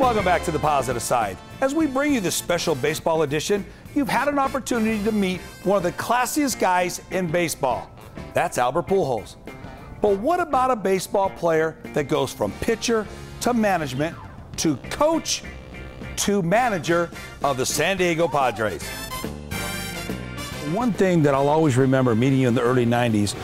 Welcome back to The Positive Side. As we bring you this special baseball edition, you've had an opportunity to meet one of the classiest guys in baseball. That's Albert Pujols. But what about a baseball player that goes from pitcher to management to coach to manager of the San Diego Padres? One thing that I'll always remember meeting you in the early 90s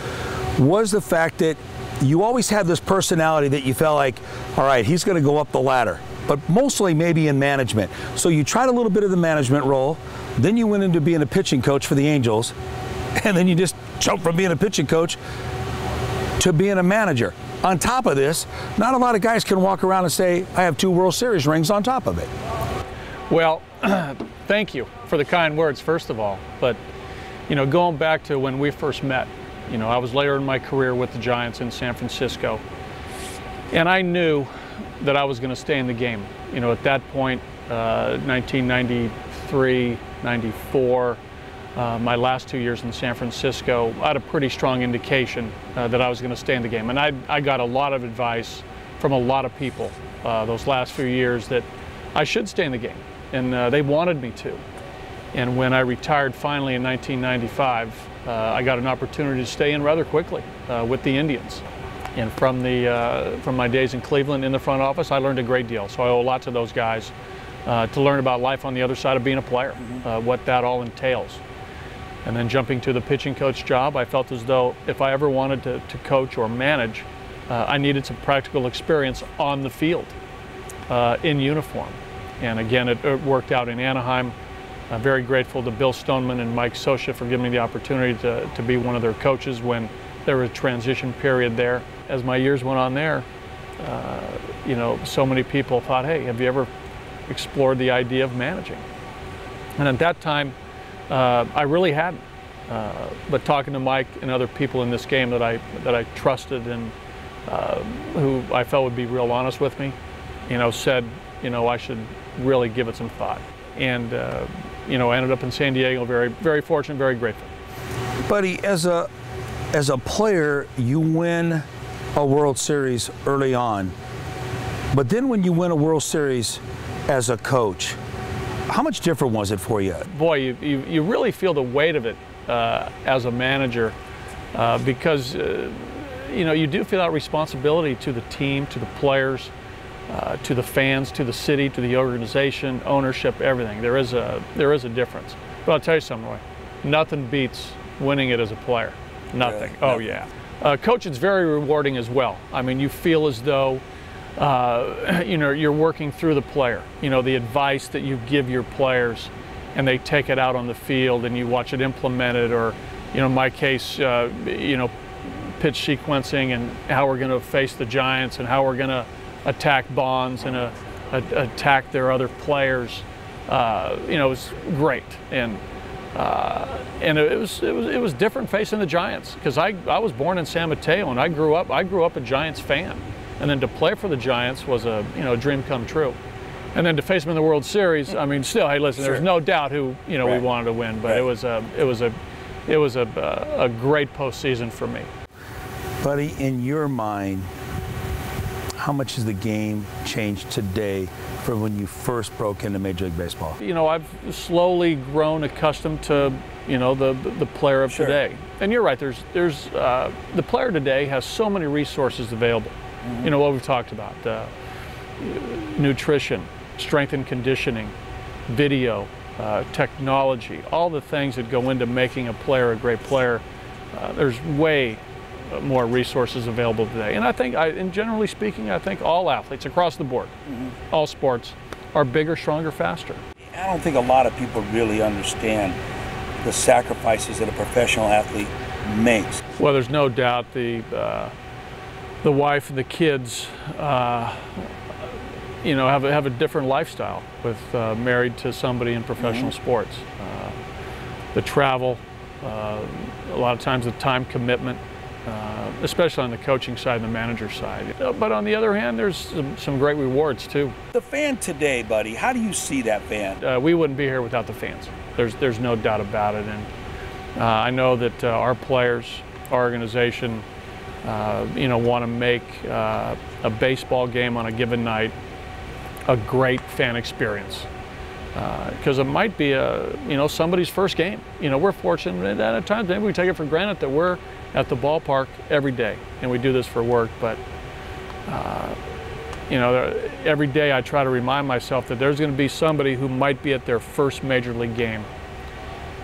was the fact that you always had this personality that you felt like, all right, he's going to go up the ladder, but mostly maybe in management. So you tried a little bit of the management role, then you went into being a pitching coach for the Angels, and then you just jumped from being a pitching coach to being a manager. On top of this, not a lot of guys can walk around and say, I have 2 World Series rings on top of it. Well, thank you for the kind words, first of all. But, you know, going back to when we first met, you know, I was later in my career with the Giants in San Francisco, and I knew that I was going to stay in the game. You know, at that point, 1993, 94, my last 2 years in San Francisco, I had a pretty strong indication that I was going to stay in the game. And I got a lot of advice from a lot of people those last few years that I should stay in the game, and they wanted me to. And when I retired finally in 1995, I got an opportunity to stay in rather quickly with the Indians. And from my days in Cleveland in the front office, I learned a great deal. So I owe a lot to those guys to learn about life on the other side of being a player, what that all entails. And then jumping to the pitching coach job, I felt as though if I ever wanted to coach or manage, I needed some practical experience on the field in uniform. And again, it worked out in Anaheim. I'm very grateful to Bill Stoneman and Mike Scioscia for giving me the opportunity to be one of their coaches when there was a transition period there. As my years went on there, you know, so many people thought, hey, have you ever explored the idea of managing? And at that time, I really hadn't. But talking to Mike and other people in this game that I trusted and who I felt would be real honest with me, you know, said, you know, I should really give it some thought. And, you know, I ended up in San Diego, very, very fortunate, very grateful. Buddy, as a player, you win a World Series early on. But then when you win a World Series as a coach, how much different was it for you? Boy, you really feel the weight of it as a manager because, you know, you do feel that responsibility to the team, to the players, to the fans, to the city, to the organization, ownership, everything. There is a difference. But I'll tell you something, Roy. Nothing beats winning it as a player. Nothing. Really? Oh, yeah. Coach, it's very rewarding as well. I mean, you feel as though, you know, you're working through the player. You know, the advice that you give your players, and they take it out on the field, and you watch it implemented, or, you know, in my case, you know, pitch sequencing and how we're going to face the Giants and how we're going to attack Bonds and attack their other players. You know, it was great, and it was different facing the Giants because I was born in San Mateo and I grew up a Giants fan, and then to play for the Giants was a dream come true, and then to face them in the World Series. I mean, still, hey, listen, there's no doubt who we wanted to win, but it was a great postseason for me. Buddy, in your mind, how much has the game changed today from when you first broke into Major League Baseball? You know, I've slowly grown accustomed to, you know, the player of today. And you're right, there's the player today has so many resources available. You know, what we've talked about, nutrition, strength and conditioning, video, technology, all the things that go into making a player a great player. There's way more resources available today. And I think, and generally speaking, I think all athletes across the board, all sports, are bigger, stronger, faster. I don't think a lot of people really understand the sacrifices that a professional athlete makes. Well, there's no doubt the wife and the kids, you know, have a different lifestyle with married to somebody in professional sports. The travel, a lot of times the time commitment, especially on the coaching side and the manager side. But on the other hand, there's some great rewards too. The fan today, buddy, how do you see that fan? We wouldn't be here without the fans. There's no doubt about it. And I know that our players, our organization, you know, want to make a baseball game on a given night a great fan experience. Because it might be somebody's first game. We're fortunate that at times maybe we take it for granted that we're at the ballpark every day and we do this for work. But every day I try to remind myself that there's going to be somebody who might be at their first major league game,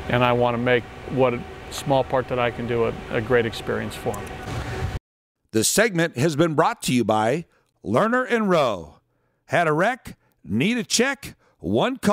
and I want to make what small part that I can do a great experience for them. This segment has been brought to you by Lerner and Rowe. Had a wreck? Need a check? One call.